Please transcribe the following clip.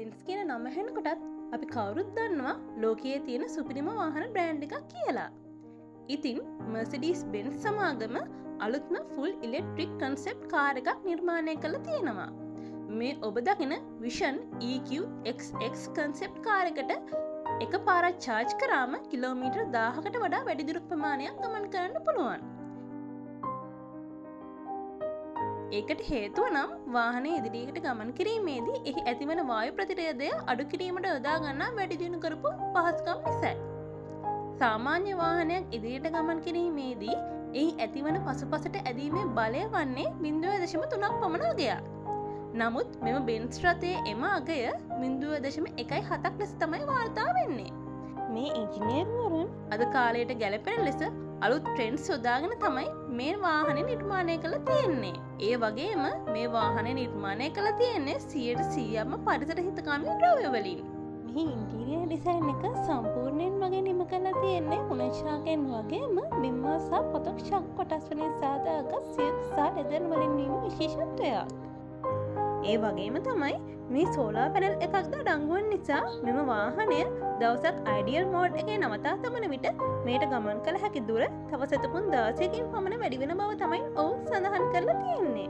Benz කියන නම හෙනකොටත් අපි කවුරුත් දන්නවා ලෝකයේ තියෙන සුපිරිම වාහන බ්‍රෑන්ඩ් එකක් කියලා. ඉතින් Mercedes Benz සමාගම අලුත්ම ෆුල් ඉලෙක්ට්‍රික් කන්සෙප්ට් කාර් එකක් නිර්මාණය කරලා තියෙනවා. මේ ඔබ දකින Vision EQXX කන්සෙප්ට් කාර් එකට එක පාරක් චාර්ජ් කරාම කිලෝමීටර් 1000කට වඩා වැඩි දුර ප්‍රමාණයක් ගමන් කරන්න පුළුවන්. ඒකට හේතුව නම් වාහනේ ඉදිරියට ගමන් කිරීමේදී එහි ඇතිවන වායු ප්‍රතිරෝධය අඩු කිරීමට යොදා ගන්නා වැඩි දියුණු කරපු පහසුකම් නිසායි. සාමාන්‍ය වාහනයක් ඉදිරියට ගමන් කිරීමේදී එහි ඇතිවන පසුපසට ඇදීමේ බලය වන්නේ 0.3ක් පමණ අගයක්. නමුත් මෙම බෙන්ස් රථයේ එම අගය 0.17ක් ලෙස තමයි වාර්තා වෙන්නේ. මේ ඉංජිනේරුවරුන් අද කාලයට ගැලපෙන ලෙස අලුත් ට්‍රෙන්ඩ්ස් යොදාගෙන තමයි මේ වාහනේ නිර්මාණය කරලා තියෙන්නේ. ඒ වගේම මේ වාහනේ නිර්මාණය කරලා තියෙන්නේ 100%ක්ම පරිසර හිතකාමී ද්‍රව්‍ය වලින්. මේ ඉන්ටීරියර් ඩිසයින් එක සම්පූර්ණයෙන් වගේ නිම කරලා තියෙන්නේ උණුෂාගෙන් වගේම බිම්මා සහ පොතක් ශක් කොටස් වලින් සාදාගත් සියලු සහ ලෙදර් වලින් නිම විශේෂත්වයක්. ඒ වගේම තමයි මේ සෝලාර් පැනල් එකක්ද අඩංගුවන් නිසා මෙම වාහනය දවසක් අයිඩියල් මෝඩ් එකේ නවතා තබන විට මේට ගමන් කළ හැකි දුර තව සැතපුම් 16කින් පමණ වැඩි වෙන බව තමයි ඔවුන් සඳහන් කරලා තියෙන්නේ.